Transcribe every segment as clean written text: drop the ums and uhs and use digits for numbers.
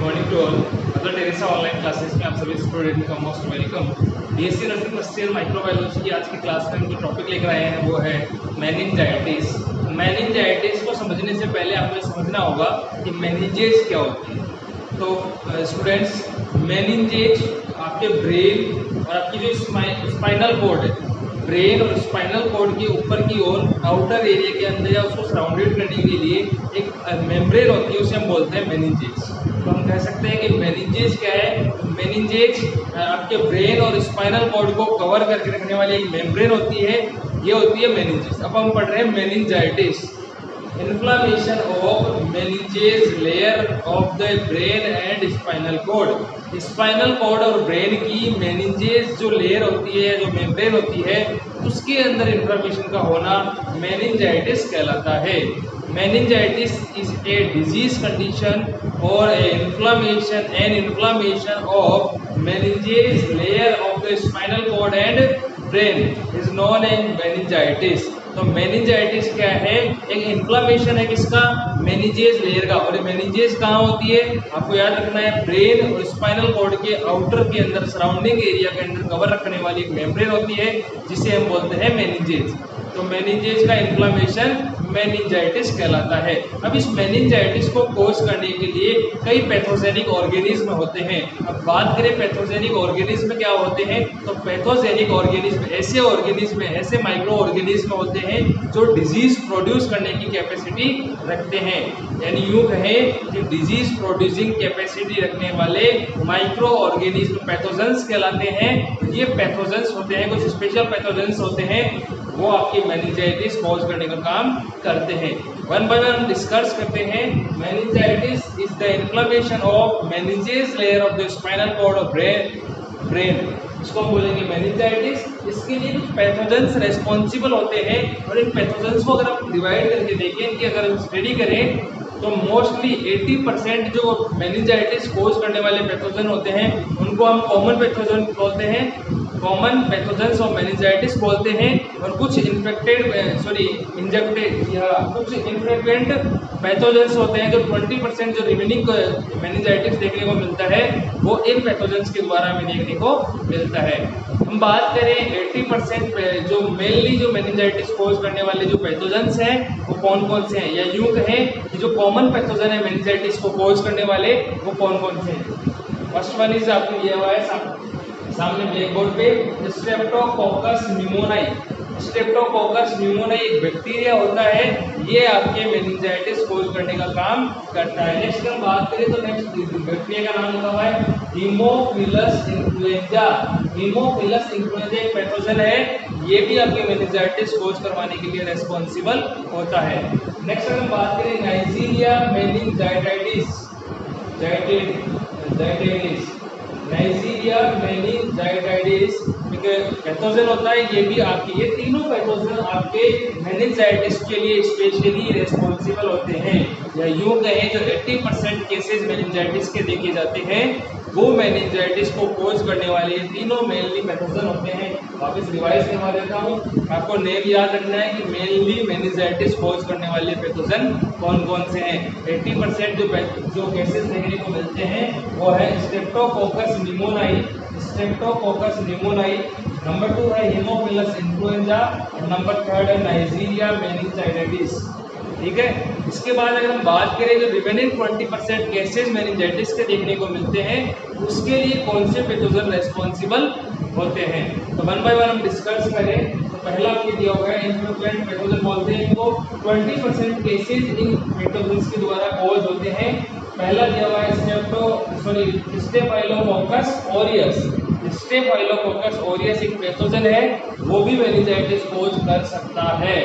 Morning to all. Mother Teresa online classes में आप सभी स्टूडेंट का most welcome. BSc nursing first year microbiology की आज की क्लास में हम जो टॉपिक लेकर आए हैं वो है मेनिंजाइटिस। मेनिंजाइटिस को समझने से पहले आपको ये समझना होगा कि मेनिंजेस क्या होती है। तो स्टूडेंट्स, मेनिंजेस आपके ब्रेन और आपकी जो स्पाइनल कॉर्ड है, ब्रेन और स्पाइनल कॉर्ड के ऊपर की ओर आउटर एरिया के अंदर या उसको सराउंडेड करने के लिए एक मेम्ब्रेन होती है, उसे हम बोलते हैं मेनिंजेस। तो हम कह सकते हैं कि मेनिंजेस क्या है। मेनिंजेस आपके ब्रेन और स्पाइनल कॉर्ड को कवर करके रखने वाली एक मेम्ब्रेन होती है, ये होती है मेनिंजेस। अब हम पढ़ रहे हैं meningitis. Inflammation of meninges layer of the brain and spinal cord। Spinal cord और ब्रेन की मेनिंजेस जो लेयर होती है, जो मेम्ब्रेन होती है, उसके अंदर इन्फ्लामेशन का होना मेनिंजाइटिस कहलाता है। Meningitis is a disease condition और inflammation of meninges layer of the spinal cord and brain is known as meningitis. तो मेनिंजाइटिस क्या है? एक इन्फ्लामेशन है किसका? मेनिंजेस लेयर का। और मेनिंजेस कहाँ होती है? आपको याद रखना है, ब्रेन और स्पाइनल कॉर्ड के आउटर के अंदर, सराउंडिंग एरिया के अंदर कवर रखने वाली एक मेम्ब्रेन होती है, जिसे हम बोलते हैं मेनिंजेस। तो मेनिंजेस का इन्फ्लामेशन मेनिंजाइटिस कहलाता है। अब इस मेनिंजाइटिस को कोज करने के लिए कई पैथोजेनिक ऑर्गेनिज्म होते हैं। अब बात करें पैथोजेनिक ऑर्गेनिज्म क्या होते हैं, तो पैथोजेनिक ऑर्गेनिज्म ऐसे माइक्रो ऑर्गेनिज्म होते हैं जो डिजीज प्रोड्यूस करने की कैपेसिटी रखते हैं। यानी यूं कहें कि डिजीज प्रोड्यूसिंग कैपेसिटी रखने वाले माइक्रो ऑर्गेनिज्म पैथोजेंस कहलाते हैं। ये पैथोजेंस होते हैं, कुछ स्पेशल पैथोजेंस होते हैं, वो आपकी मेनिंजाइटिस कॉज करने का काम करते हैं। वन बाय वन डिस्कस करते हैं। Meningitis is the inflammation of meninges layer of the spinal cord of brain. इसको हम बोलेंगे मेनिंजाइटिस। इसके लिए कुछ पैथोजेंस रेस्पॉन्सिबल होते हैं, और इन पैथोजेंस को अगर हम डिवाइड करके देखें, इनकी अगर हम स्टडी करें, तो मोस्टली 80% जो मेनिंजाइटिस कोज करने वाले पैथोजन होते हैं, उनको हम कॉमन पैथोजन बोलते हैं, कॉमन पैथोजेंस ऑफ मेनिंजाइटिस बोलते हैं। और कुछ कुछ इन्फ्रेक्वेंट पैथोजेंस होते हैं, जो 20% जो रिमेनिंग मेनिंजाइटिस देखने को मिलता है, वो इन पैथोजेंस के द्वारा हमें देखने को मिलता है। हम बात करें 80% जो मेनली जो मेनिंजाइटिस कोज करने वाले जो पैथोजेंस हैं, वो कौन कौन से हैं, या यूं कहें कि जो कॉमन पैथोजन है मेनिंजाइटिस को कोज करने वाले, वो कौन कौन से हैं। फर्स्ट वन इज आपको दिया हुआ है सामने ब्लैक बोर्ड पे, स्ट्रेप्टोकोकस न्यूमोनाई। स्ट्रेप्टोकोकस न्यूमोनाई एक बैक्टीरिया होता है, ये आपके मेनिंजाइटिस कोज करने का काम करता है। नेक्स्ट हम बात करें तो नेक्स्ट बैक्टीरिया का नाम होता है हीमोफिलस इन्फ्लुएंजा। हीमोफिलस इन्फ्लुएंजा एक पैथोजन है, ये भी आपके मेनिंजाइटिस कोज करवाने के लिए रेस्पॉन्सिबल होता है। नेक्स्ट हम बात करें Nigeria meningitis. Nigeria meningitis pathogen होता है, ये भी आपके, ये तीनों पैथोजन आपके मेनिंजाइटिस के लिए स्पेशली रेस्पॉन्सिबल होते हैं। या यूं कहें जो 80% केसेस मेनिंजाइटिस के देखे जाते हैं, वो मेनिंजाइटिस को कोज करने वाले ये तीनों मेनली पैथोजन होते हैं। वापस रिवाइज करवा देता हूँ, आपको नेम याद रखना है कि मेनली मेनिंजाइटिस कोज करने वाले पैथोजन कौन कौन से हैं। 80% जो केसेस देखने को मिलते हैं वो है स्ट्रेप्टोकोकस न्यूमोनाई, नंबर 2 है हीमोफिलस इन्फ्लुएंजा, और नंबर 3 है नाइजीरिया मेनिंजाइटिस। ठीक है। इसके बाद अगर हम बात करें जो रिमेनिंग 20% केसेस मेनिंजाइटिस के देखने को मिलते हैं, उसके लिए कौन से पैथोजन रेस्पॉन्सिबल होते हैं, तो वन बाय वन हम डिस्कस करें। तो पहला आपको दिया हुआ है इन्फ्लुएंट पैथोजन बोलते हैं इनको। 20% केसेस इन पैथोजन्स के द्वारा कॉज होते हैं। पहला दिया हुआ है स्टेफाइलोकोकस ऑरियस। स्टेफाइलोकोकस ऑरियस एक पैथोजन है, वो भी मेनिंजाइटिस कोज कर सकता है।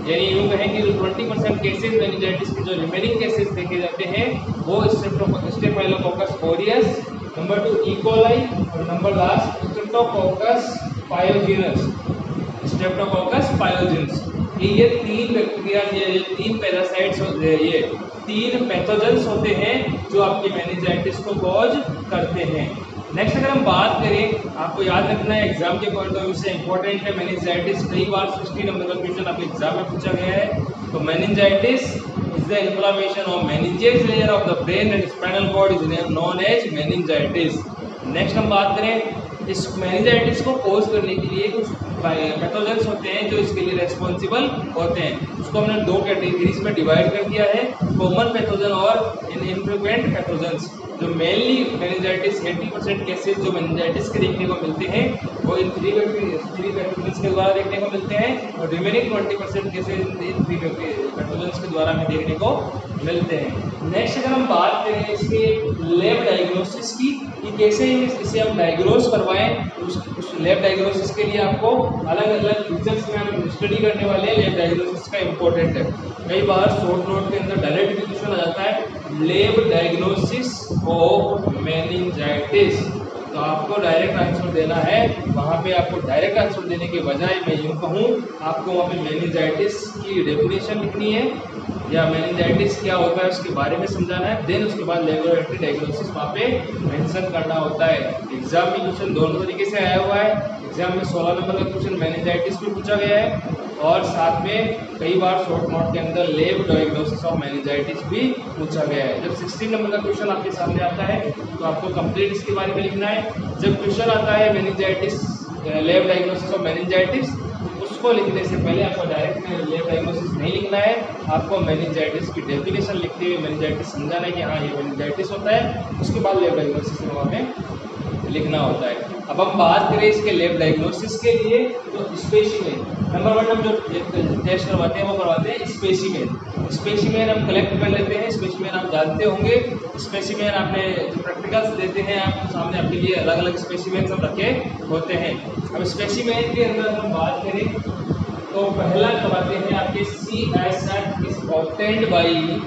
यानी यूं कहें कि 20% केसेस मेनिंजाइटिस के जो रिमेनिंग केसेस देखे जाते हैं, वो स्टेफाइलोकोकस ऑरियस, नंबर 2 इकोलाई, और नंबर लास्ट स्ट्रेप्टोकोकस पायोजेन्स। ये तीन बैक्टीरिया, ये तीन पैरासाइट्स, ये तीन पैथोजेंस होते हैं जो आपके मेनिंजाइटिस को कॉज करते हैं। नेक्स्ट अगर हम बात करें, आपको याद रखना है एग्जाम के पॉइंट ऑफ व्यू से इंपॉर्टेंट है मेनिंजाइटिस। कई बार 60 नंबर का क्वेश्चन आपके एग्जाम में पूछा गया है। तो meningitis is is the inflammation of meningeal layer of the brain and spinal cord is known as meningitis. Next हम बात करें इस मेनिंजाइटिस को कोज करने के लिए कुछ पैथोजेंस होते हैं जो इसके लिए रेस्पॉन्सिबल होते हैं। उसको हमने दो कैटेगरीज में डिवाइड कर दिया है, कॉमन पैथोजन और इनफ्रीक्वेंट पैथोजेंस। जो मेनली मेनिंजाइटिस 80% केसेस जो मेनिंजाइटिस के देखने को मिलते हैं वो इन थ्री पैथोजेंस के द्वारा देखने को मिलते हैं और remaining 20% cases in three pathogens के द्वारा हमें देखने को मिलते हैं। नेक्स्ट अगर हम बात करें इसके लैब डायग्नोसिस की कि कैसे इसे हम डायग्नोस करवाएं, उस लैब डायग्नोसिस के लिए आपको अलग अलग फीचर्स में हम स्टडी करने वाले हैं। लैब डायग्नोसिस का इम्पोर्टेंट है, कई बार शॉर्ट नोट के अंदर डायरेक्ट भी क्वेश्चन आ जाता है लैब डायग्नोसिस ऑफ मेनिंजाइटिस, तो आपको डायरेक्ट आंसर देना है। वहाँ पे आपको डायरेक्ट आंसर देने के बजाय मैं यूँ कहूँ आपको वहाँ पे मेनिंजाइटिस की डेफिनेशन लिखनी है या मेनिंजाइटिस क्या होता है उसके बारे में समझाना है, देन उसके बाद लेबोरेटरी डायग्नोसिस वहाँ पे मेंशन करना होता है। एग्जाम में क्वेश्चन दोनों तरीके से आया हुआ है, एग्जाम में 16 नंबर का क्वेश्चन मेनिंजाइटिस भी पूछा गया है और साथ में कई बार शॉर्ट नोट के अंदर लैब डायग्नोसिस ऑफ मेनिंजाइटिस भी पूछा गया है। जब 16 नंबर का क्वेश्चन आपके सामने आता है तो आपको कंप्लीट इसके बारे में लिखना है। जब क्वेश्चन आता है meningitis lab diagnosis of meningitis, उसको लिखने से पहले आपको डायरेक्ट लैब डायग्नोसिस नहीं लिखना है, आपको मेनिंजाइटिस की डेफिनेशन लिखते हुए मेनिंजाइटिस समझाना है कि हाँ ये मेनिंजाइटिस होता है, उसके बाद लैब डायग्नोसिस में वहाँ पे लिखना होता है। अब हम बात करें इसके लैब डायग्नोसिस के लिए तो स्पेसिमेन नंबर 1 हम जो टेस्ट करवाते हैं वो करवाते हैं स्पेसिमेन। स्पेसिमेन हम कलेक्ट कर लेते हैं, स्पेसिमेन आप जानते होंगे, स्पेसिमेन आपने जो प्रैक्टिकल्स देते हैं आपके सामने आपके लिए अलग अलग स्पेसिमेन सब रखे होते हैं। अब स्पेसिमेन के अंदर हम बात करें तो पहला करवाते हैं आपके CSF इज ऑब्टेन्ड बाई।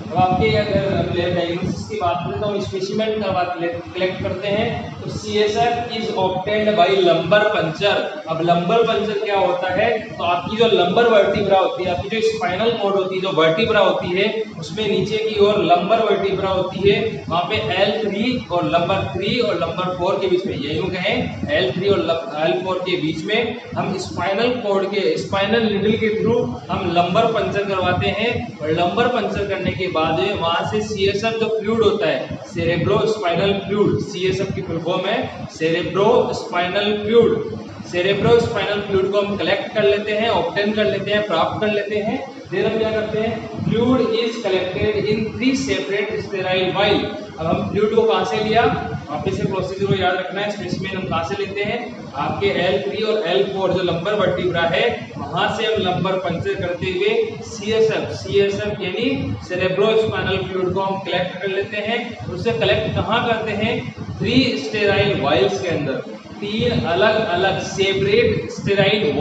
अब आपके अगर लैब डायग्नोसिस की बात करें तो हम स्पेसिमेन कलेक्ट करते हैं तो CSF is obtained by lumbar puncture. अब लंबर पंचर क्या होता है, तो आपकी जो लंबर वर्टिब्रा होती है, आपकी जो स्पाइनल कॉर्ड होती है, जो वर्टिब्रा होती है उसमें नीचे की ओर लंबर वर्टिब्रा होती है, वहाँ पे L3 और लंबर 3 और लंबर 4 के बीच में, ये यूँ कहें L3 और L4 के बीच में हम स्पाइनल कॉर्ड के स्पाइनल नीडल के थ्रू हम लंबर पंचर करवाते हैं और लंबर पंचर करने के बाद वहाँ से CSF जो फ्लूइड होता है सेरेब्रो स्पाइनल फ्लूइड, CSF की फुल फॉर्म है cerebro spinal fluid. Cerebro spinal fluid को हम कलेक्ट कर लेते हैं, ऑब्टेन कर लेते हैं, प्राप्त कर लेते हैं। फिर हम क्या करते हैं, fluid is collected in 3 separate sterile while. अब हम फ्लूइड को कहाँ से लिया, वापस से प्रोसीजर को याद रखना है। स्पेसिमेन हम कहाँ से लेते हैं, आपके L3 और L4 जो लंबर वर्टिब्रा है वहाँ से हम लंबर पंचर करते हुए CSF यानी सेरेब्रो स्पाइनल फ्लूइड को हम कलेक्ट कर लेते हैं। उससे कलेक्ट कहाँ करते हैं, 3 स्टेराइल वाइल्स के अंदर, 3 अलग अलग सेपरेट स्टेराइल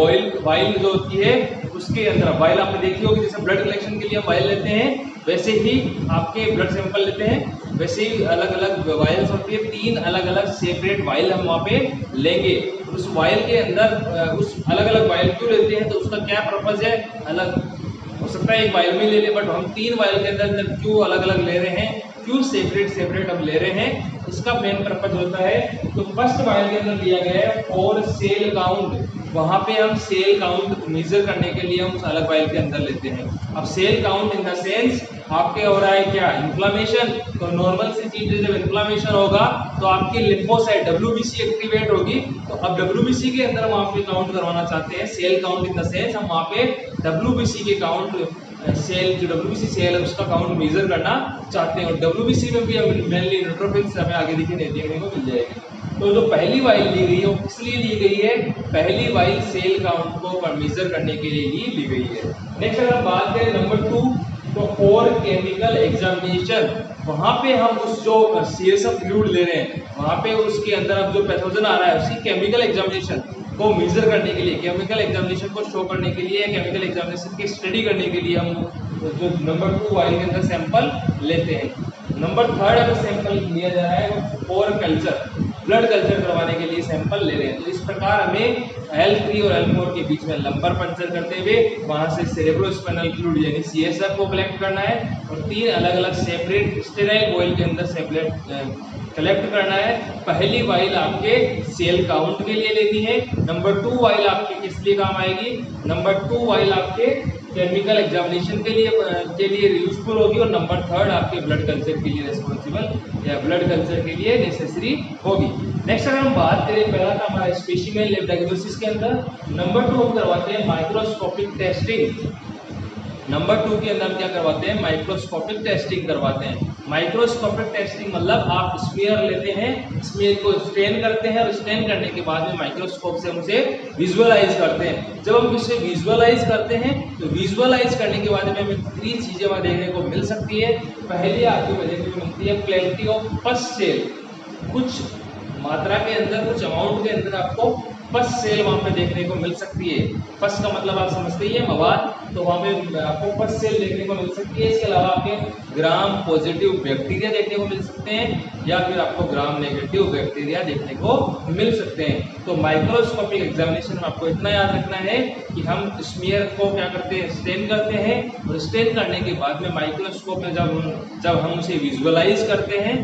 वाइल जो होती है उसके अंदर। वाइल आपने देखी होगी, जैसे ब्लड कलेक्शन के लिए हम वाइल लेते हैं वैसे ही आपके ब्लड सैंपल लेते हैं, वैसे ही अलग अलग वाइल्स होती है, 3 अलग अलग सेपरेट वाइल हम वहाँ पे लेंगे। उस वाइल के अंदर उस अलग अलग वाइल क्यों लेते हैं, तो उसका क्या पर्पज है, अलग हो सकता है एक वाइल में ले ले, बट हम 3 वाइल के अंदर क्यों अलग अलग ले रहे हैं, क्यों सेपरेट हम ले रहे हैं, इसका मेन पर्पज होता है। तो फर्स्ट वाइल के अंदर लिया गया है फॉर सेल काउंट, वहाँ पे हम सेल काउंट मेजर करने के लिए हम उस अलग वाइल के अंदर लेते हैं। अब cell count in the sense आपके हो रहा है क्या, इन्फ्लामेशन। तो नॉर्मल सी चीज जब इन्फ्लामेशन होगा तो आपकी लिम्फोसाइट WBC एक्टिवेट होगी, तो अब WBC के अंदर हम वहाँ पे काउंट करवाना चाहते हैं। Cell count in the sense हम वहाँ पे WBC के काउंट सेल जो WBC सेल है उसका काउंट मेजर करना चाहते हैं। और WBC में भी हम मेनली न्यूट्रोफिल्स हमें आगे देखने को मिल जाएगी। तो जो पहली वाइल ली गई है वो इसलिए ली गई है, पहली वाइल सेल काउंट को मेजर करने के लिए ही ली गई है। नेक्स्ट अगर हम बात करें नंबर 2 तो फॉर केमिकल एग्जामिनेशन, वहाँ पे हम उस जो CSF फ्लूइड ले रहे हैं वहाँ पे उसके अंदर अब जो पैथोजन आ रहा है उसी केमिकल एग्जामिनेशन को मेजर करने के लिए, केमिकल एग्जामिनेशन को शो करने के लिए, केमिकल एग्जामिनेशन की स्टडी करने के लिए हम जो नंबर 2 वाइल के अंदर सैंपल लेते हैं। नंबर 3 अगर सैंपल लिया जा रहा है वो फॉर कल्चर, ब्लड कल्चर करवाने के लिए सैंपल ले रहे हैं। तो इस प्रकार हमें L3 और L4 के बीच में लंबर पंचर करते हुए वहाँ से सेरेब्रोस्पाइनल फ्लूइड यानी CSF को कलेक्ट करना है और 3 अलग अलग सेपरेट स्टेराइल वाइल के अंदर सेपरेट कलेक्ट करना है। पहली वाइल आपके सेल काउंट के लिए लेनी है, नंबर 2 वाइल आपके किस लिए काम आएगी, नंबर 2 वाइल आपके केमिकल एग्जामिनेशन के लिए यूजफुल होगी, और नंबर थर्ड आपके ब्लड कल्चर के लिए रिस्पॉन्सिबल या ब्लड कल्चर के लिए नेसेसरी होगी। नेक्स्ट अगर हम बात करें, पहला था हमारा स्पेसिमेन लैब डायग्नोसिस के अंदर। नंबर 2 हम करवाते हैं माइक्रोस्कोपिक टेस्टिंग। नंबर 2 के अंदर हम क्या करवाते हैं, माइक्रोस्कोपिक टेस्टिंग करवाते हैं। माइक्रोस्कोपिक टेस्टिंग मतलब आप स्मीयर लेते हैं, स्मीयर को स्टेन करते हैं, और स्टेन करने के बाद में माइक्रोस्कोप से हम उसे विजुअलाइज करते हैं। जब हम इसे विजुअलाइज करते हैं तो विजुअलाइज करने के बाद में हमें 3 चीजें वहाँ देखने को मिल सकती है। पहली आपको देखने को मिलती है प्लेंटी ऑफ पस सेल, कुछ मात्रा के अंदर, कुछ अमाउंट के अंदर आपको पस सेल वहाँ पे देखने को मिल सकती है। पस का मतलब आप समझते ही है मवाद, तो वहाँ पे आपको पस सेल देखने को मिल सकती है। इसके अलावा आपके ग्राम पॉजिटिव बैक्टीरिया देखने को मिल सकते हैं, या फिर आपको ग्राम नेगेटिव बैक्टीरिया देखने को मिल सकते हैं। तो माइक्रोस्कोपिक एग्जामिनेशन में आपको इतना याद रखना है कि हम स्मीयर को क्या करते हैं, स्टेन करते हैं, और स्टेन करने के बाद में माइक्रोस्कोप में जब हम उसे विजुअलाइज करते हैं,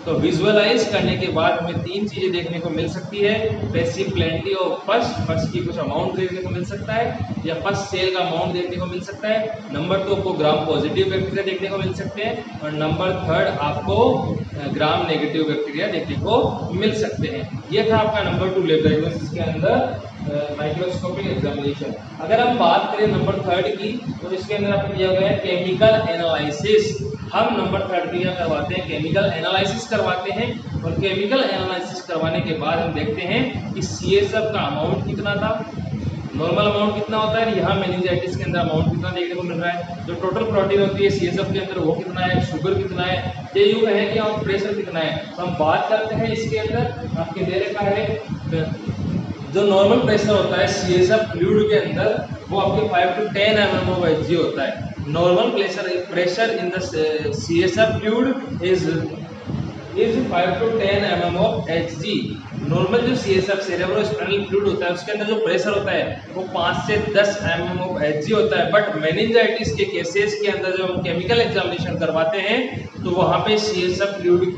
तो विजुअलाइज करने के बाद हमें 3 चीजें देखने को मिल सकती है। पैसिव प्लेंटी ऑफ पस की कुछ अमाउंट देखने को मिल सकता है, या पस सेल का अमाउंट देखने को मिल सकता है। नंबर 2 आपको ग्राम पॉजिटिव बैक्टीरिया देखने को मिल सकते हैं, और नंबर 3 आपको ग्राम नेगेटिव बैक्टीरिया देखने को मिल सकते हैं। ये था आपका नंबर 2 लैब डायग्नोसिस के अंदर माइक्रोस्कोपिक एग्जामिनेशन। अगर हम बात करें नंबर 3 की, तो इसके अंदर आपको दिया गया है केमिकल एनालिसिस। हम नंबर 3 की क्या करवाते हैं, केमिकल एनालिसिस करवाते हैं, और केमिकल एनालिसिस करवाने के बाद हम देखते हैं कि CSF का अमाउंट कितना था, नॉर्मल अमाउंट कितना होता है, यहाँ मेनिंजाइटिस के अंदर अमाउंट कितना देखने को मिल रहा है, जो टोटल प्रोटीन होती है CSF के अंदर वो कितना है, शुगर कितना है, ये यूँ है कि और प्रेशर कितना है। तो हम बात करते हैं इसके अंदर आपके दे रखा है जो नॉर्मल प्रेशर होता है CSF फ्लूइड के अंदर, वो आपके 5 to 10 mm of Hg होता है। Normal pressure in the CSF fluid is 5 to 10 mm of Hg। Normal जो CSF सेरेब्रोस्पाइनल फ्लूइड होता है उसके अंदर जो प्रेशर होता है वो 5 से 10 mm of Hg होता है। बट मेनिंजाइटिस के केसेस के अंदर जब हम केमिकल एग्जामिनेशन करवाते हैं तो वहाँ पे CSF फ्लूइड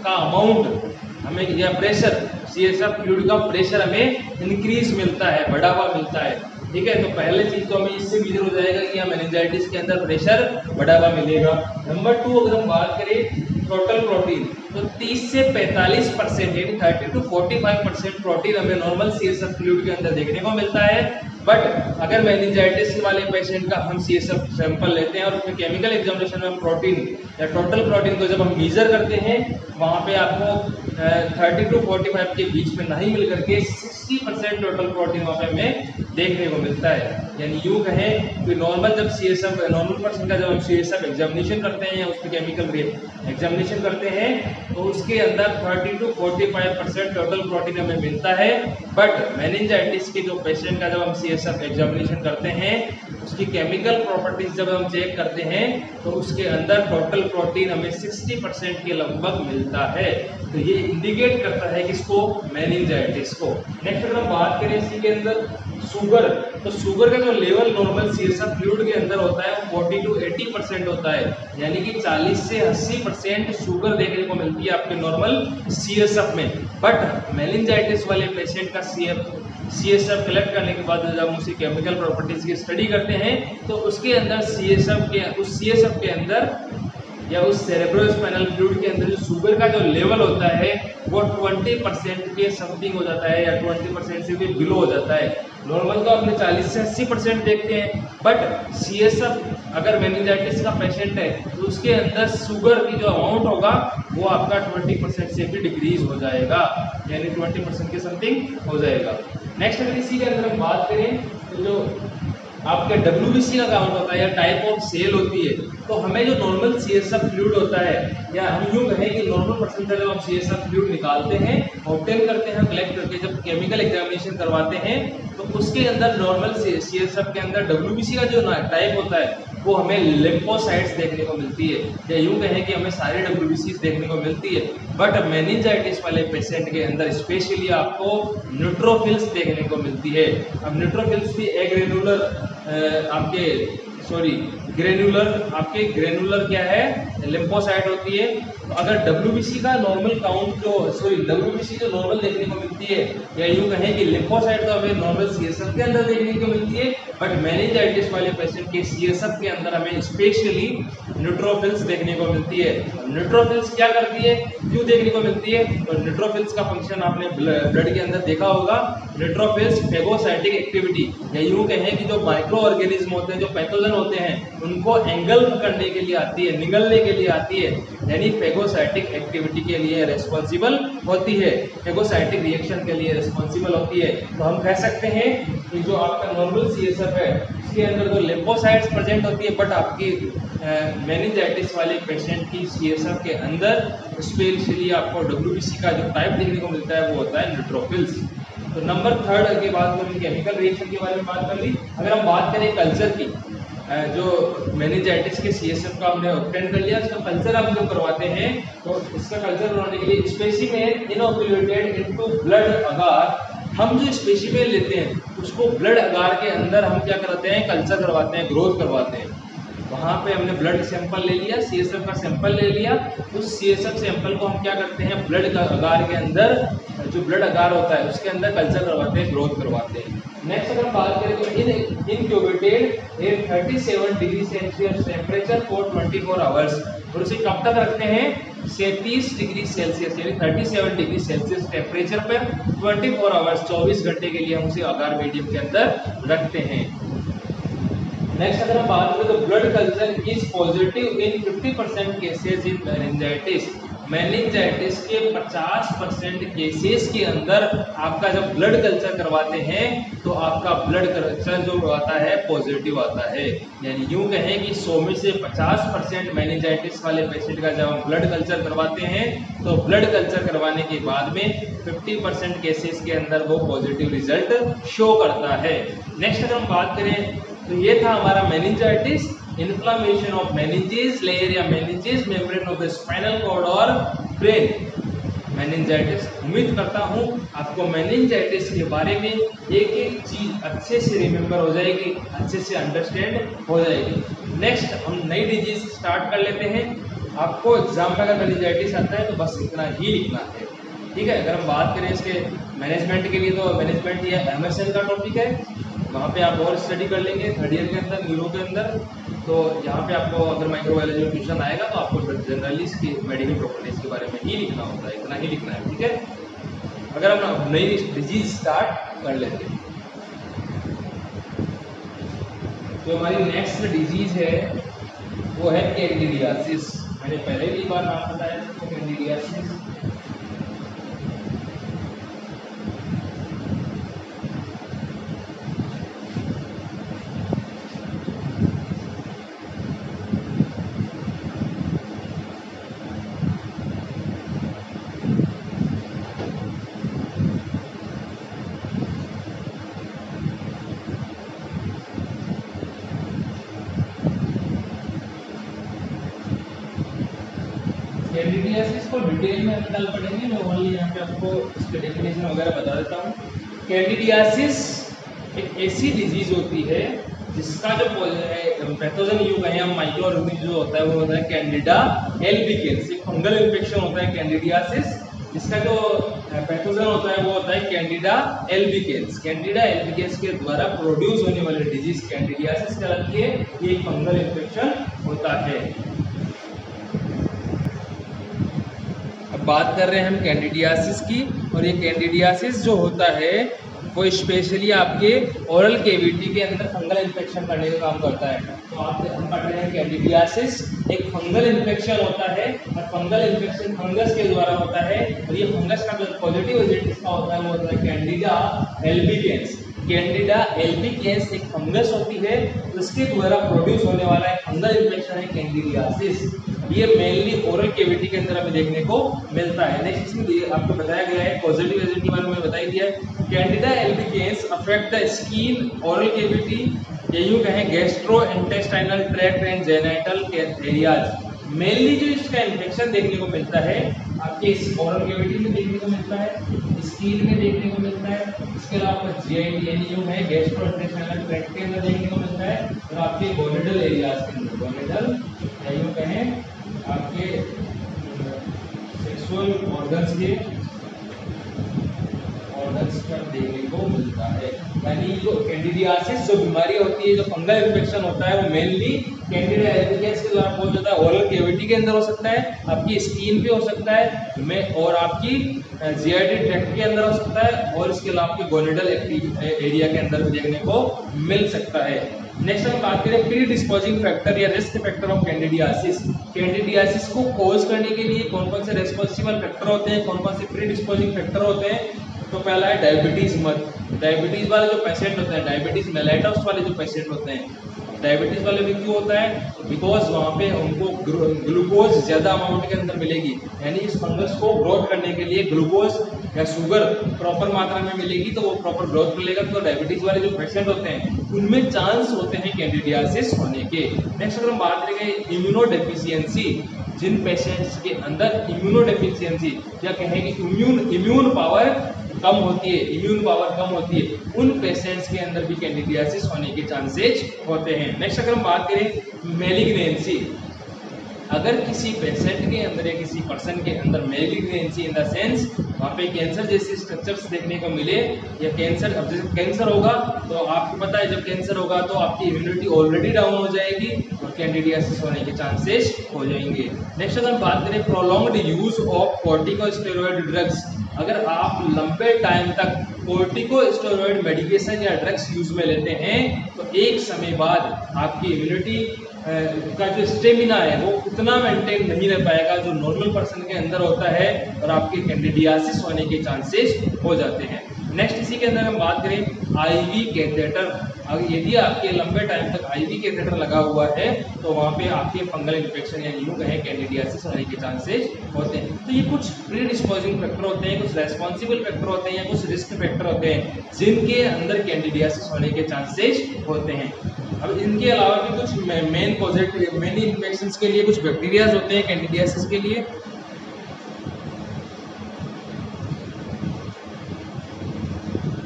का अमाउंट हमें, या प्रेशर, CSF फ्लूइड का प्रेशर हमें इंक्रीज मिलता है, बढ़ावा मिलता है। ठीक है, तो पहले चीज तो हमें इससे क्लियर हो जाएगा कि यहाँ मेनिंजाइटिस के अंदर प्रेशर बढ़ावा मिलेगा। नंबर 2 अगर हम बात करें टोटल प्रोटीन, तो 30 से 45% यानी 30 to 45% प्रोटीन हमें नॉर्मल CSF फ्लूइड के अंदर देखने को मिलता है। बट अगर मेनिंजाइटिस वाले पेशेंट का हम CSF सैंपल लेते हैं और उसमें केमिकल एग्जामिनेशन में हम प्रोटीन या टोटल प्रोटीन को जब हम मेजर करते हैं, वहाँ पे आपको 30 to 45 के बीच में नहीं मिल करके 60% टोटल प्रोटीन वहाँ पे हमें देखने को मिलता है। यानी यूँ कहें कि नॉर्मल पर्सन का जब हम CSF एग्जामिनेशन करते हैं या उस पर केमिकल एग्जामिनेशन करते हैं तो उसके अंदर 30 to 45% टोटल प्रोटीन हमें मिलता है। बट मेनिंजाइटिस के जो पेशेंट का जब हम CSF एग्जामिनेशन करते हैं, उसकी केमिकल प्रॉपर्टीज जब हम चेक करते हैं तो उसके अंदर टोटल प्रोटीन हमें 60% के लगभग मिलता है। तो ये इंडिकेट करता है किसको, मेनिंजाइटिस को। नेक्स्ट अगर हम बात करें इसी के अंदर शुगर, तो शुगर का जो लेवल नॉर्मल CSF फ्लूइड के अंदर होता है वो 40 to 80% होता है, यानी कि 40 से 80% शुगर देखने को मिलती है आपके नॉर्मल CSF में। बट मेनिंजाइटिस वाले पेशेंट का CSF कलेक्ट करने के बाद जब हम उसी केमिकल प्रॉपर्टीज की स्टडी करते हैं तो उसके अंदर CSF के अंदर या उस सेरेब्रोस्पाइनल फ्लूइड के अंदर जो शुगर का जो लेवल होता है वो 20% के समथिंग हो जाता है, या 20% से भी बिलो हो जाता है। नॉर्मल तो अपने 40 से 80% देखते हैं, बट CSF अगर मेनिंजाइटिस का पेशेंट है तो उसके अंदर शुगर की जो अमाउंट होगा वो आपका 20% से भी डिक्रीज हो जाएगा, यानी 20% के समथिंग हो जाएगा। नेक्स्ट अगर इसी के अंदर हम बात करें तो जो आपका WBC का काउंट होता है या टाइप ऑफ सेल होती है, तो हमें जो नॉर्मल CSF फ्लूइड होता है, या हम यूँ कहें कि नॉर्मल पर्सन का जब हम CSF फ्लूइड निकालते हैं, ऑब्टेन करते हैं, कलेक्ट करके जब केमिकल एग्जामिनेशन करवाते हैं तो उसके अंदर नॉर्मल CSF के अंदर WBC का जो टाइप होता है वो हमें लिम्फोसाइट्स देखने को मिलती है, या यूँ कहें कि हमें सारे WBCs देखने को मिलती है। बट मेनिंजाइटिस वाले पेशेंट के अंदर स्पेशली आपको न्यूट्रोफिल्स देखने को मिलती है। अब न्यूट्रोफिल्स भी एग्रेनुलर ग्रेनुलर, आपके ग्रेनुलर क्या है, लिम्फोसाइट होती है। तो अगर डब्ल्यूबीसी का नॉर्मल काउंट जो डब्ल्यूबीसी जो नॉर्मल देखने को मिलती है, या यूं कहें कि लिम्फोसाइट तो हमें नॉर्मल सीएसएफ के अंदर देखने को मिलती है, बट मेनिंजाइटिस वाले पेशेंट के सीएसएफ के अंदर हमें स्पेशली न्यूट्रोफिल्स देखने को मिलती है। न्यूट्रोफिल्स क्या करती है, क्यों देखने को मिलती है? तो न्यूट्रोफिल्स का फंक्शन आपने ब्लड के अंदर देखा होगा। न्यूट्रोफिल्स फेगोसाइटिक एक्टिविटी, या यूं कहें कि जो माइक्रो ऑर्गेनिज्म होते हैं, जो पैथोजन होते हैं, उनको एंगल्फ करने के लिए आती है, निगलने के लिए आती है, यानी फेगोसाइटिक एक्टिविटी के लिए रिस्पॉन्सिबल होती है, फेगोसाइटिक रिएक्शन के लिए रिस्पॉन्सिबल होती है। तो हम कह सकते हैं कि जो आपका नॉर्मल सीएसएफ है उसके अंदर जो लिम्फोसाइट्स प्रेजेंट होती है, बट आपकी मेनिंजाइटिस वाले पेशेंट की सीएसएफ के अंदर स्पेशली आपको डब्ल्यूबीसी का जो टाइप देखने को मिलता है वो होता है न्यूट्रोफिल्स। तो नंबर थर्ड की बात करें, केमिकल रिएक्शन के बारे में बात कर ली। अगर हम बात करें कल्चर की, जो मेनिंजाइटिस के सीएसएफ का हमने ऑब्टेन कर लिया, इसका कल्चर हम जो करवाते हैं, तो इसका कल्चर करवाने के लिए स्पेसिमेन इनोक्यूलेटेड इनटू ब्लड अगार, हम जो स्पेसिमेन लेते हैं उसको ब्लड अगार के अंदर हम क्या करते हैं, कल्चर करवाते हैं, ग्रोथ करवाते हैं। वहाँ पे हमने ब्लड सैंपल ले लिया, सीएसएफ का सैंपल ले लिया, उस सीएसएफ सैंपल को हम क्या करते हैं, ब्लड का अगार के अंदर, जो ब्लड अगार होता है उसके अंदर कल्चर करवाते हैं, ग्रोथ करवाते हैं। नेक्स्ट अगर हम बात करें तो incubated at 37 degree Celsius temperature for 24 hours, और उसे कब तक रखते हैं, 37 डिग्री सेल्सियस यानी 37 डिग्री सेल्सियस टेम्परेचर पर 24 आवर्स, 24 घंटे के लिए हम उसे अगार मीडियम के अंदर रखते हैं। नेक्स्ट अगर हम बात करें तो blood culture is positive in 50% cases in meningitis, meningitis के 50% केसेस के अंदर आपका जब ब्लड कल्चर करवाते हैं तो आपका ब्लड कल्चर जो आता है पॉजिटिव आता है। यानी यूं कहें कि 100 में से 50% मेनिंजाइटिस वाले पेशेंट का जब हम ब्लड कल्चर करवाते हैं तो ब्लड कल्चर करवाने के बाद में 50% केसेस के अंदर वो पॉजिटिव रिजल्ट शो करता है। नेक्स्ट अगर हम बात करें तो ये था हमारा meningitis, inflammation of meninges layer या meninges membrane of the spinal cord और ब्रेन। मेनिंजाइटिस, उम्मीद करता हूँ आपको मेनिंजाइटिस के बारे में एक एक चीज अच्छे से रिमेम्बर हो जाएगी, अच्छे से अंडरस्टैंड हो जाएगी। नेक्स्ट हम नई डिजीज स्टार्ट कर लेते हैं। आपको एग्जाम में अगर मेनिंजाइटिस आता है तो बस इतना ही लिखना है, ठीक है। अगर हम बात करें इसके मैनेजमेंट के लिए तो मैनेजमेंट ये एमएसएन का टॉपिक है, वहाँ पे आप और स्टडी कर लेंगे थर्ड ईयर के अंदर, न्यूरो के अंदर। तो यहाँ पे आपको अगर माइक्रोबायोलॉजी में ट्यूशन आएगा तो आपको जनरली इसकी मेडिकल प्रॉपर्टीज के बारे में ही लिखना होता है, इतना ही लिखना है, ठीक है। अगर हम नई डिजीज स्टार्ट कर लेते हैं तो हमारी नेक्स्ट डिजीज है वो है कैंडिडियासिस। मैंने पहले भी बार नाम बताया था कैंडिडियासिस। कैंडिडियासिस को डिटेल में हम कल पढ़ेंगे, मैं ओनली यहाँ पे आपको इसके डेफिनेशन वगैरह बता देता हूँ। कैंडिडियासिस एक ऐसी डिजीज होती है जिसका जो पैथोजन यूं कहें हम माइक्रो ऑर्गेनिज्म जो होता है वो होता है कैंडिडा एल्बिकेंस। एक फंगल इन्फेक्शन होता है कैंडिडियासिस, जिसका जो पैथोजन होता है वो होता है कैंडिडा एल्बिकेंस। कैंडिडा एल्बिकेंस के द्वारा प्रोड्यूस होने वाली डिजीज कैंडिडियासिस कहलाती है। ये एक फंगल इन्फेक्शन होता है। बात कर रहे हैं हम कैंडिडियासिस की, और ये कैंडिडियासिस जो होता है वो स्पेशली आपके ओरल केविटी के अंदर फंगल इन्फेक्शन करने का काम करता है। तो हम पढ़ रहे हैं कैंडिडियासिस एक फंगल इन्फेक्शन होता है, और फंगल इन्फेक्शन फंगस के द्वारा होता है, और ये फंगस का जो पॉजिटिव एजेंट इसका होता है वो होता है कैंडिडा एल्बिकेंस। कैंडिडा एल्बिकेंस एक फंगस होती है, उसके द्वारा प्रोड्यूस होने वाला एक फंगल इन्फेक्शन है कैंडिडियासिस। ये मेनली ओरल केविटी के अंदर हमें देखने को मिलता है। नेक्स्ट इसमें आपको बताया गया है पॉजिटिव एजेंट के बारे में बता दिया है। Candida albicans affect the skin, oral cavity, या यूं कहें gastro intestinal tract and genital areas. Mainly जो इसका इन्फेक्शन देखने को मिलता है आपके इस ओरल केविटी में देखने को मिलता है, स्किन में देखने को मिलता है। इसके अलावा आपका GIT है गैस्ट्रोइंटेस्टाइनल ट्रैक्ट के अंदर देखने को मिलता है, और आपके गोनेडल एरियाज के अंदर, गोनेडल या यूं कहें आपके सेक्सुअल ऑर्गन्स के पर देखने को मिलता है। यानी जो कैंडिडियासिस जो बीमारी होती है, जो फंगल इन्फेक्शन होता है, वो मेनली कैंडिडिया एल्बिगेस के द्वारा बहुत ज्यादा ओरल कैविटी के अंदर हो सकता है, आपकी स्किन पे हो सकता है में, और आपकी GIT ट्रैक्ट के अंदर हो सकता है, और इसके अलावा आपके गोनेडल एरिया के अंदर भी देखने को मिल सकता है। नेक्स्ट हम बात करें प्री डिस्पोजिंग फैक्टर या risk factor of candidiasis. Candidiasis को कॉज करने के लिए कौन कौन से रेस्पॉन्सिबल फैक्टर होते हैं, कौन कौन से प्री डिस्पोजिंग फैक्टर होते हैं। तो पहला है डायबिटीज मत। डायबिटीज वाले जो पेशेंट होते हैं, डायबिटीज मेलाइटस वाले जो पेशेंट होते हैं, डायबिटीज वाले में क्यों होता है, बिकॉज वहाँ पे उनको ग्लूकोज ज्यादा अमाउंट के अंदर मिलेगी, यानी इस फंगस को ग्रोथ करने के लिए ग्लूकोज या शुगर प्रॉपर मात्रा में मिलेगी तो वो प्रॉपर ग्रोथ कर लेगा। तो डायबिटीज वाले जो पेशेंट होते हैं उनमें चांस होते हैं कैंडिडियासिस होने के। नेक्स्ट अगर हम बात करेंगे इम्यूनोडेफिशिएंसी, जिन पेशेंट्स के अंदर इम्यूनोडेफिशिएंसी या कहें कि इम्यून पावर कम होती है, इम्यून पावर कम होती है, उन पेशेंट्स के अंदर भी कैंडिडियासिस होने के चांसेस होते हैं। नेक्स्ट अगर हम बात करें मैलिग्नेंसी, अगर किसी पेशेंट के अंदर या किसी पर्सन के अंदर मैलिग्नेंसी इन द सेंस वहाँ पे कैंसर जैसे स्ट्रक्चर्स देखने को मिले, या कैंसर, अब जैसे कैंसर होगा तो आपको पता है जब कैंसर होगा तो आपकी इम्यूनिटी ऑलरेडी डाउन हो जाएगी और कैंडिडियासिस होने के चांसेस हो जाएंगे। नेक्स्ट अगर हम बात करें prolonged use of corticosteroid drugs, अगर आप लंबे टाइम तक कॉर्टिकोस्टेरॉइड मेडिकेशन या ड्रग्स यूज में लेते हैं तो एक समय बाद आपकी इम्यूनिटी का जो स्टेमिना है वो उतना मेंटेन नहीं रह पाएगा जो नॉर्मल पर्सन के अंदर होता है, और आपके कैंडिडियासिस होने के चांसेस हो जाते हैं। नेक्स्ट इसी के अंदर हम बात करें IV कैथेटर, अगर यदि आपके लंबे टाइम तक IV कैथेटर लगा हुआ है तो वहाँ पे आपके फंगल इन्फेक्शन या यूं कहें कैंडिडियासिस होने के चांसेस होते हैं। तो ये कुछ प्री डिस्पोजिंग फैक्टर होते हैं, कुछ रेस्पॉन्सिबल फैक्टर होते हैं, या कुछ रिस्क फैक्टर होते हैं जिनके अंदर कैंडिडियासिस होने के चांसेस होते हैं। अब इनके अलावा भी कुछ मेन पॉजिटिव मेन इन्फेक्शंस के लिए कुछ बैक्टीरियाज होते हैं कैंडिडियासिस के लिए।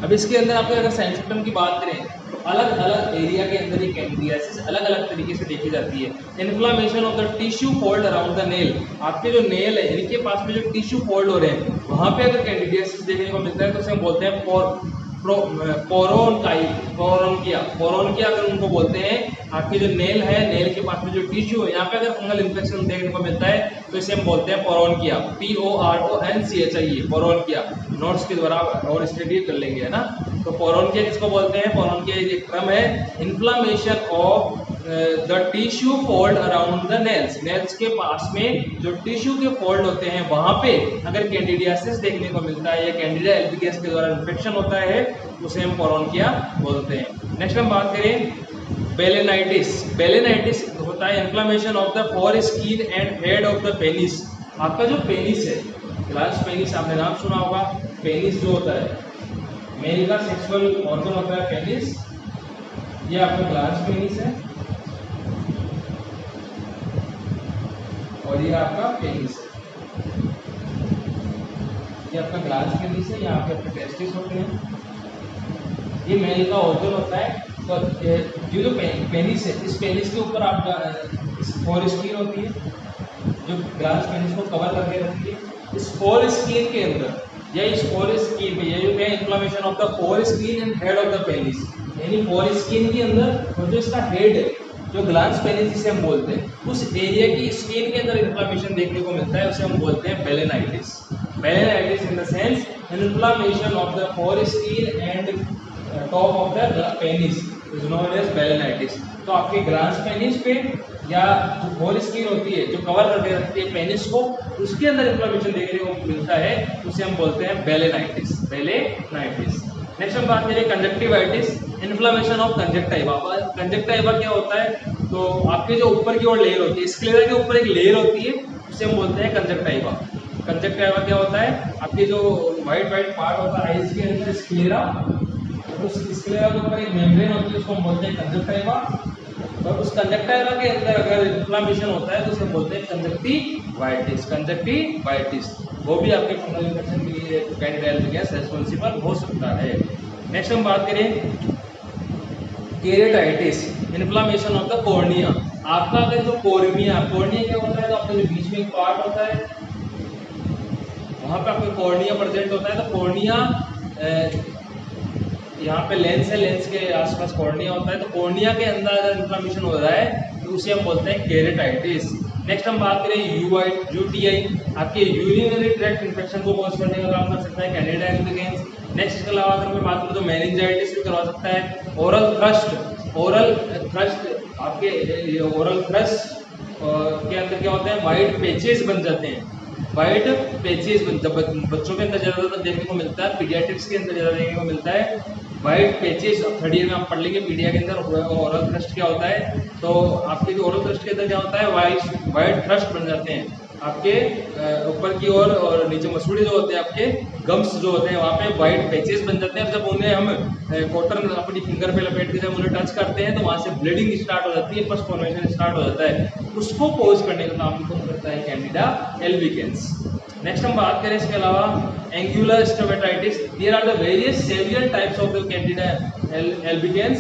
अब इसके अंदर आपको अगर साइन सिस्टम की बात करें तो अलग अलग एरिया के अंदर ये कैंडिडियासिस अलग अलग तरीके से देखी जाती है। Inflammation of the tissue fold around the nail, आपके जो नेल है इनके पास में जो टिश्यू फोल्ड हो रहे हैं वहाँ पे अगर कैंडिडियासिस देखने को मिलता है तो उसे हम बोलते हैं पोरोनकिया अगर उनको बोलते हैं। आपके जो नेल है, नेल के पास में जो टिश्यू है यहाँ पे अगर फंगल इन्फेक्शन देखने को मिलता है तो इसे हम बोलते हैं पोरोनकिया, PORONCHIA, पोरोनकिया। नोट्स के द्वारा और स्टडी कर लेंगे, है ना। तो पोरोनकिया किसको बोलते हैं, पोरोनकिया एक क्रम है inflammation of the tissue fold around the nails, nails के पास में जो टिश्यू के फोल्ड होते हैं वहां पे अगर कैंडिडियासिस देखने को मिलता है या कैंडिडिया एल्बिगेस के द्वारा इन्फेक्शन होता है उसे हम पोरोनकिया बोलते हैं। नेक्स्ट हम बात करें बेलेनाइटिस। बेलेनाइटिस होता है inflammation of the foreskin and head of the penis. आपका जो पेनिस है, ग्लास पेनिस, आपने नाम सुना होगा। पेनिस जो होता है मेल का सेक्सुअल ऑर्गन होता है पेनिस, ये आपका ग्लास पेनिस है और ये आपका पेनिस है। ये आपका ग्लास पेनिस है, यहाँ पे आपके टेस्टिस होते हैं, ये मेल का ऑर्गन होता है। तो ये जो पेनिस है, इस पेनिस के ऊपर आपका फोर स्किन होती है जो ग्लास पेनिस को कवर करके रखती है। इस फोर स्किन के अंदर या इस फोर स्किन पे ये जो है inflammation of the foreskin and head of the penis, यानी फोर स्किन के अंदर और जो इसका हेड है जो ग्लांस पेनिस जिसे हम बोलते हैं, उस एरिया की स्किन के अंदर इन्फ्लेमेशन देखने को मिलता है, उसे हम बोलते हैं balanitis. Balanitis in the sense inflammation of the foreskin and top of the penis is known as balanitis. तो आपके ग्लांस पेनिस पे या जो फोर स्किन होती है जो कवर करके रखती है पेनिस को, उसके अंदर इन्फ्लेमेशन देखने को मिलता है, उसे हम बोलते हैं बेलेनाइटिस। बेलेनाइटिस। नेक्स्ट हम बात करें conjunctivitis, inflammation of conjunctiva. Conjunctiva क्या होता है, तो आपके जो ऊपर की ओर लेयर होती है, स्क्लेरा के ऊपर एक लेयर होती है, उसे हम बोलते हैं कंजक्टाइवा। कंजक्टाइवा क्या होता है, आपके जो व्हाइट पार्ट होता है आईज के अंदर स्क्लेरा, तो स्क्लेरा के ऊपर एक मेम्ब्रेन होती है, उसको हम बोलते हैं कंजक्टाइवा। और उस कंजक्टिवा के अंदर अगर इन्फ्लामेशन होता है तो उसे बोलते हैं कंजक्टिवाइटिस। कंजक्टिवाइटिस वो भी आपके फंगल इन्फेक्शन के लिए कैंडिडा एल्बिगेंस रिस्पॉन्सिबल हो सकता है। नेक्स्ट हम बात करें केरेटाइटिस, इन्फ्लामेशन ऑफ द कॉर्निया। आपका अगर जो कॉर्निया क्या होता है, तो आपके जो बीच में एक पार्ट होता है वहाँ पे आपका कॉर्निया प्रेजेंट होता है। तो कॉर्निया यहाँ पे लेंस है, लेंस के आसपास कॉर्निया होता है। तो कॉर्निया के अंदर अगर इन्फ्लामेशन हो रहा है तो उसे हम बोलते हैं केरेटाइटिस। नेक्स्ट हम बात करें यूटीआई, आपके यूरिनरी ट्रैक्ट इन्फेक्शन को कॉज करने का काम कर सकता है कैंडिडा एल्बिगेंस। नेक्स्ट इसके अलावा अगर मैं बात करूँ तो मेनिंजाइटिस भी करवा सकता है। ओरल थ्रस्ट आपके ओरल थ्रस्ट के अंदर क्या होता है, वाइट पेचेस बन जाते हैं। वाइट पेचेस बच्चों के अंदर ज़्यादातर देखने को मिलता है, पीडियाट्रिक्स के अंदर ज़्यादा देखने को मिलता है वाइट पेचेस। और थर्ड ईयर में आप पढ़ लेंगे पीडिया के अंदर ओरल थ्रस्ट क्या होता है। तो आपके जो ओरल थ्रस्ट के अंदर क्या होता है, वाइट थ्रस्ट बन जाते हैं आपके ऊपर की ओर, और नीचे मसूड़े जो होते हैं आपके गम्स जो होते हैं वहाँ पे वाइट पैचेस बन जाते हैं। जब उन्हें हम कॉटन अपनी फिंगर पे लपेट के जब उन्हें टच करते हैं तो वहाँ से ब्लीडिंग स्टार्ट हो जाती है, फर्स्ट फॉर्मेशन स्टार्ट हो जाता है। उसको कोज करने का काम कौन करता है, कैंडिडा एल्बिगेंस। नेक्स्ट हम बात करें इसके अलावा angular stomatitis. There are the various severe types of the Candida albicans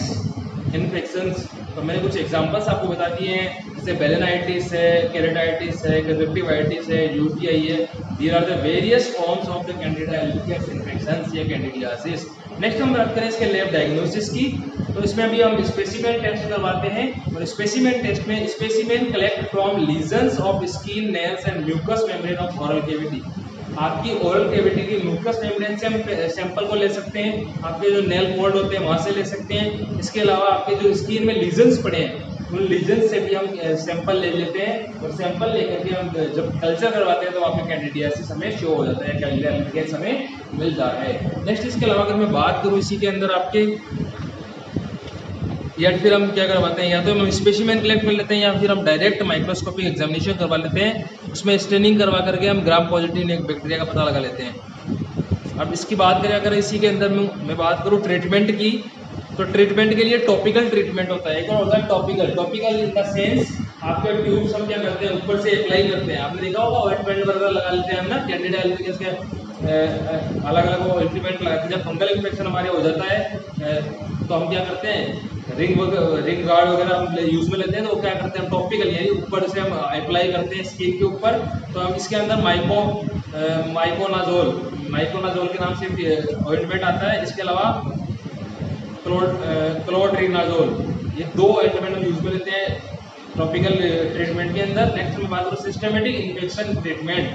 infections. तो मैंने कुछ एग्जांपल्स आपको बता दिए हैं, जैसे बेलेनाइटिस है, केरेटाइटिस है, कंजक्टिवाइटिस है, यूटीआई है। There are the various forms of the Candida albicans infections या कैंडिडियासिस। नेक्स्ट हम बात करें इसके लैब डायग्नोसिस की। तो इसमें भी हम स्पेसिमेन टेस्ट करवाते हैं, और स्पेसिमेन टेस्ट में specimen collect from lesions of skin, nails and mucous membrane of oral cavity. आपकी ओरल कैविटी की म्यूकस मेम्ब्रेन से हम सैंपल को ले सकते हैं, आपके जो नेल फोल्ड होते हैं वहाँ से ले सकते हैं। इसके अलावा आपके जो स्किन में लीजन्स पड़े हैं उन लीजन्स से भी हम सैंपल ले लेते हैं, और सैंपल लेकर के हम जब कल्चर करवाते हैं तो आपका कैंडिडियासिस हमें शो हो जाता है, कैंडिडा एल्बिगेंस हमें मिल जाता है। नेक्स्ट इसके अलावा अगर मैं बात करूँ इसी के अंदर आपके, या फिर हम क्या करवाते हैं, या तो हम स्पेसिमेन कलेक्ट कर लेते हैं या फिर हम डायरेक्ट माइक्रोस्कोपिक एग्जामिनेशन करवा लेते हैं। उसमें स्टेनिंग करवा करके हम ग्राम पॉजिटिव बैक्टीरिया का पता लगा लेते हैं। अब इसकी बात करें अगर इसी के अंदर मैं बात करूँ ट्रीटमेंट की, तो ट्रीटमेंट के लिए टॉपिकल ट्रीटमेंट होता है। एक और होता है टॉपिकल इन द सेंस आपके ट्यूब्स हम क्या करते हैं ऊपर से अप्लाई करते हैं। आपने देखा होगा ऑइंटमेंट वगैरह लगा लेते हैं हम ना, कैंडिडा एल्बिगेंस के अलग अलग ऑइंटमेंट लगाते हैं। जब फंगल इन्फेक्शन हमारे हो जाता है तो हम क्या करते हैं, रिंग गार्ड वगैरह हम यूज में लेते हैं। तो वो क्या करते हैं, हम टॉपिकल यानी ऊपर से हम अप्लाई करते हैं स्किन के ऊपर। तो हम इसके अंदर माइकोनाजोल के नाम से ऑइंटमेंट आता है। इसके अलावा क्लोट्रिनाजोल, ये दो ऑइंटमेंट हम यूज में लेते हैं टॉपिकल ट्रीटमेंट के अंदर। नेक्स्ट में बात करूँ सिस्टमेटिक इन्फेक्शन ट्रीटमेंट,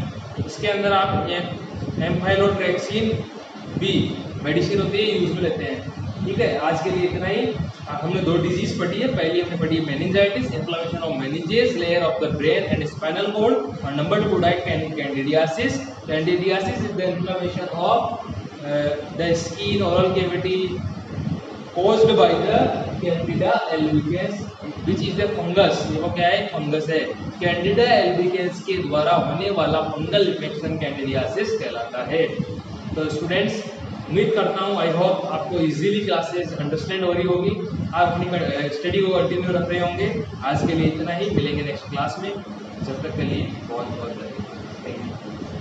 इसके अंदर आप एम्फाइलोट्रैक्सिन बी मेडिसिन होती है यूज में लेते हैं। ठीक है, आज के लिए इतना ही। हमने दो डिजीज पढ़ी है, पहली हमने पढ़ी है meningitis, inflammation of meninges layer of the brain and spinal cord, और number 2 diet candidiasis. Candidiasis is the inflammation of the skin oral cavity caused by the Candida albicans which is a fungus। ये वो क्या है, fungus है। Candida एल्बिगेंस के द्वारा होने वाला फंगल इन्फेक्शन कैंडिडियासिस कहलाता है। तो स्टूडेंट्स, उम्मीद करता हूँ आई होप आपको इजीली क्लासेस अंडरस्टैंड हो रही होगी, आप अपनी स्टडी को कंटिन्यू रख रहे होंगे। आज के लिए इतना ही, मिलेंगे नेक्स्ट क्लास में, जब तक के लिए बहुत बहुत धन्यवाद। Thank you.